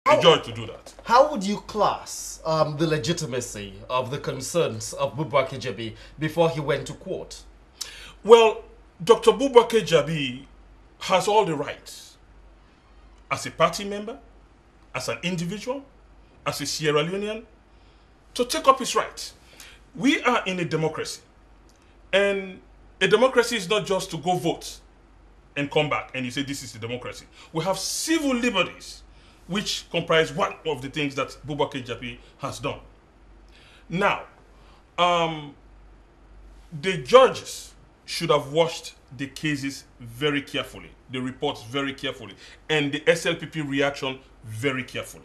a judge to do that. How would you class the legitimacy of the concerns of Boubacar Jabi before he went to court? Well, Dr. Boubacar Jabi has all the rights as a party member, as an individual, as a Sierra Leonean, to take up his rights. We are in a democracy, and a democracy is not just to go vote and come back and you say this is a democracy. We have civil liberties, which comprise one of the things that Boubacar Jabi has done. Now, the judges should have watched the cases very carefully, the reports very carefully, and the SLPP reaction very carefully.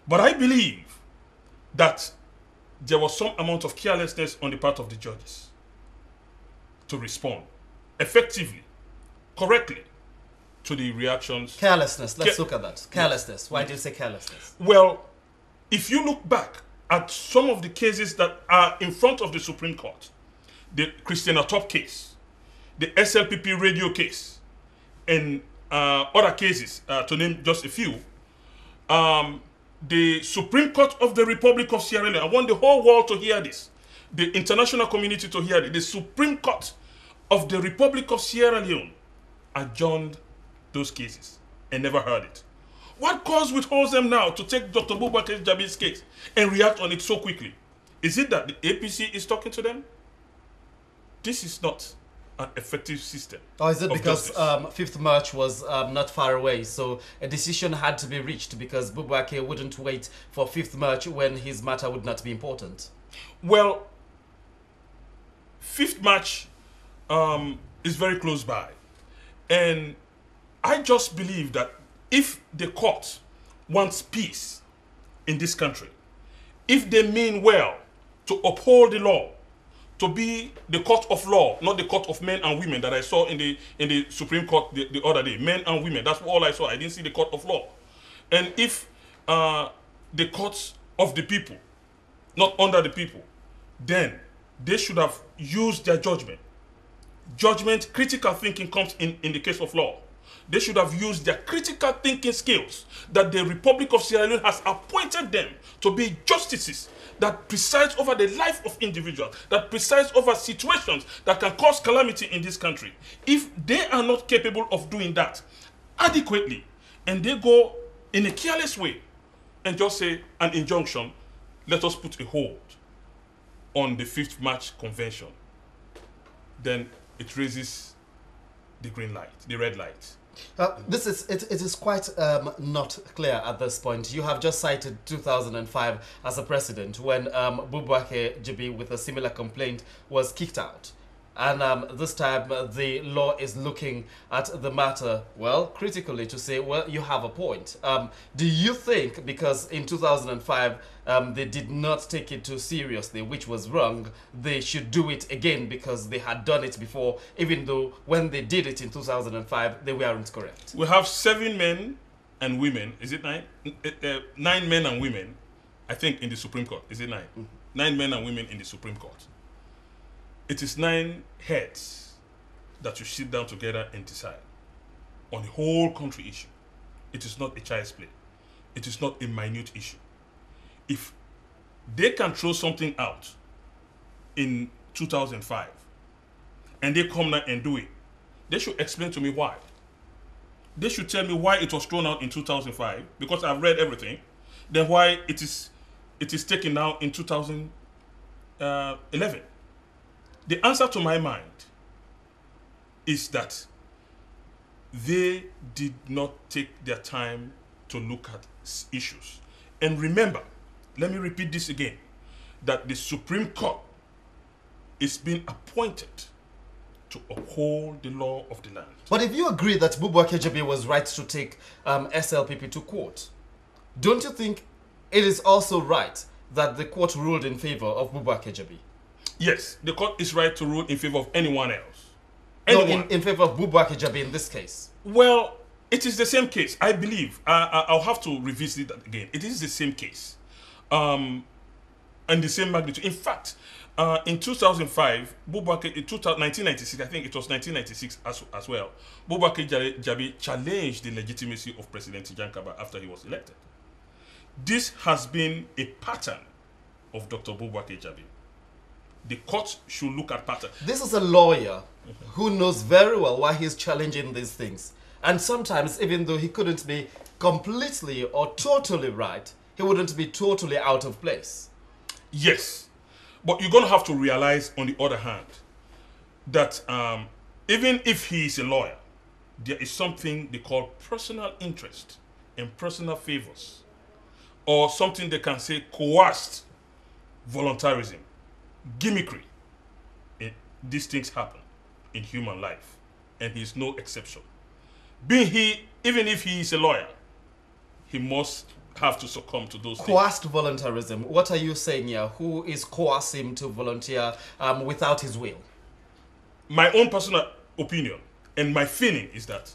But I believe that there was some amount of carelessness on the part of the judges to respond effectively, correctly, to the reactions. Carelessness, let's look at that. Carelessness. Why do you say carelessness? Well, if you look back at some of the cases that are in front of the Supreme Court, the Christiana Top case, the SLPP radio case, and other cases, to name just a few, the Supreme Court of the Republic of Sierra Leone, I want the whole world to hear this, the international community to hear this, the Supreme Court of the Republic of Sierra Leone adjourned those cases and never heard it. What cause withholds them now to take Dr. Boubacar Jabi's case and react on it so quickly? Is it that the APC is talking to them? This is not an effective system. Or is it because 5th March was not far away, so a decision had to be reached because Boubacar wouldn't wait for 5th March when his matter would not be important? Well, 5th March is very close by. And I just believe that if the court wants peace in this country, if they mean well to uphold the law, to be the court of law, not the court of men and women that I saw in the Supreme Court the other day, men and women, that's all I saw. I didn't see the court of law. And if the courts of the people, not under the people, then they should have used their judgment. Judgment, critical thinking comes in the case of law. They should have used their critical thinking skills that the Republic of Sierra Leone has appointed them to be justices that preside over the life of individuals, that preside over situations that can cause calamity in this country. If they are not capable of doing that adequately, and they go in a careless way and just say an injunction, let us put a hold on the 5th March Convention, then it raises the green light, the red light. It is quite not clear at this point. You have just cited 2005 as a precedent when Boubacar Jabi with a similar complaint was kicked out. And this time the law is looking at the matter, well, critically to say, well, you have a point. Do you think because in 2005 they did not take it too seriously, which was wrong, they should do it again because they had done it before, even though when they did it in 2005, they weren't correct? We have 7 men and women, is it 9? 9 men and women, I think, in the Supreme Court. Is it 9? Mm-hmm. 9 men and women in the Supreme Court. It is 9 heads that you sit down together and decide on the whole country issue. It is not a child's play. It is not a minute issue. If they can throw something out in 2005 and they come now and do it, they should explain to me why. They should tell me why it was thrown out in 2005, because I've read everything, then why it is taken now in 2011. The answer to my mind is that they did not take their time to look at issues. And remember, let me repeat this again, that the Supreme Court is being appointed to uphold the law of the land. But if you agree that Boubacar Jabi was right to take SLPP to court, don't you think it is also right that the court ruled in favor of Boubacar Jabi? Yes, the court is right to rule in favor of anyone else. No, in favor of Boubacar Jabi in this case. Well, it is the same case. I believe. I'll have to revisit that again. It is the same case. And the same magnitude. In fact, in 2005, Boubacar, in 1996, I think it was 1996 as well, Boubacar Jabi challenged the legitimacy of President Jankaba after he was elected. This has been a pattern of Dr. Boubacar Jabi. The court should look at pattern. This is a lawyer who knows very well why he's challenging these things. And sometimes, even though he couldn't be completely or totally right, he wouldn't be totally out of place. Yes. But you're going to have to realize, on the other hand, that even if he is a lawyer, there is something they call personal interest and personal favors, or something they can say coerced voluntarism, gimmickry. These things happen in human life, and he's no exception. Even if he is a lawyer, he must have to succumb to those coerced voluntarism. What are you saying here? Who is coercing him to volunteer without his will? My own personal opinion and my feeling is that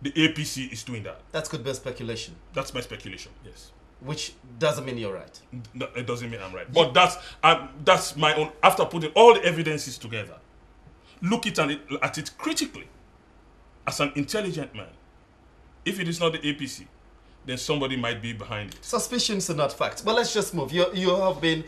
the APC is doing that. That could be a speculation. That's my speculation, yes. Which doesn't mean you're right. No, it doesn't mean I'm right. But that's my own, after putting all the evidences together, look at it critically as an intelligent man. If it is not the APC, then somebody might be behind it. Suspicions are not facts. But let's just move. You have been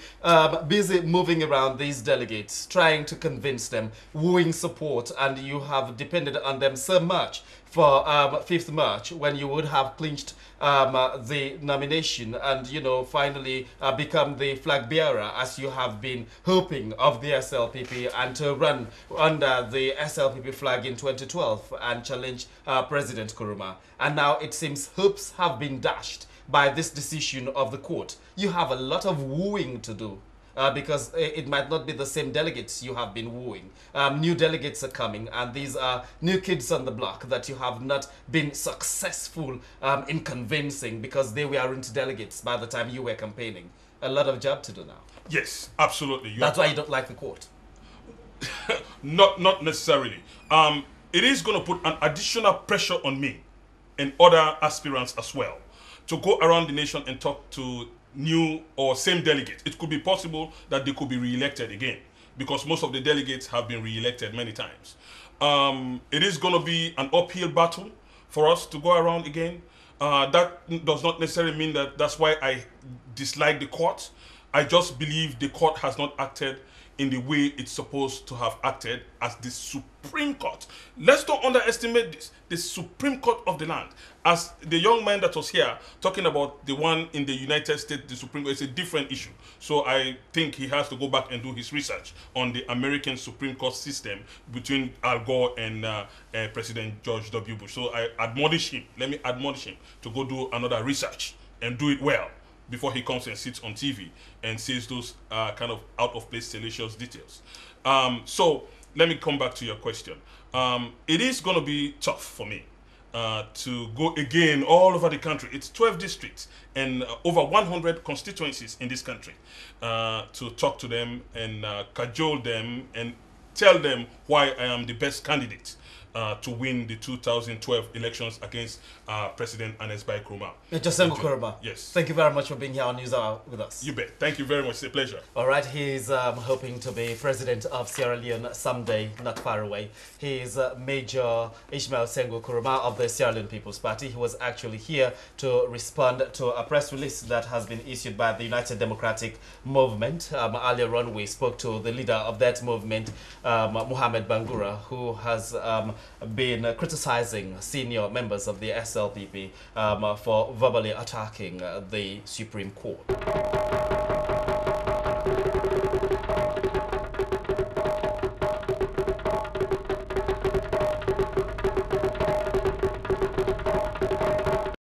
busy moving around these delegates, trying to convince them, wooing support, and you have depended on them so much for 5th March, when you would have clinched the nomination and, you know, finally become the flag bearer, as you have been hoping, of the SLPP, and to run under the SLPP flag in 2012 and challenge President Nkrumah. And now it seems hopes have been dashed by this decision of the court. You have a lot of wooing to do. Because it might not be the same delegates you have been wooing. New delegates are coming, and these are new kids on the block that you have not been successful in convincing, because they weren't delegates by the time you were campaigning. A lot of job to do now. Yes, absolutely. That's why you don't like the court. Not necessarily. It is going to put an additional pressure on me and other aspirants as well to go around the nation and talk to new or same delegates. It could be possible that they could be re-elected again, because most of the delegates have been re-elected many times. It is going to be an uphill battle for us to go around again. That does not necessarily mean that that's why I dislike the court. I just believe the court has not acted in the way it's supposed to have acted as the Supreme Court. Let's not underestimate this. The Supreme Court of the land. As the young man that was here talking about the one in the United States, the Supreme Court, is a different issue. So I think he has to go back and do his research on the American Supreme Court system between Al Gore and President George W. Bush. So I admonish him, let me admonish him to go do another research and do it well before he comes and sits on TV and says those kind of out-of-place salacious details. So let me come back to your question. It is going to be tough for me to go again all over the country. It's 12 districts and over 100 constituencies in this country to talk to them and cajole them and tell them why I am the best candidate to win the 2012 elections against President Ernest Bai Nkrumah. Sengo Nkrumah. Yes. Thank you very much for being here on News Hour with us. You bet. Thank you very much. It's a pleasure. All right. He's hoping to be president of Sierra Leone someday, not far away. He is Major Ishmael Sengo Nkrumah of the Sierra Leone People's Party. He was actually here to respond to a press release that has been issued by the United Democratic Movement. Earlier on, we spoke to the leader of that movement, Mohamed Bangura, who has been criticizing senior members of the SLPP for verbally attacking the Supreme Court.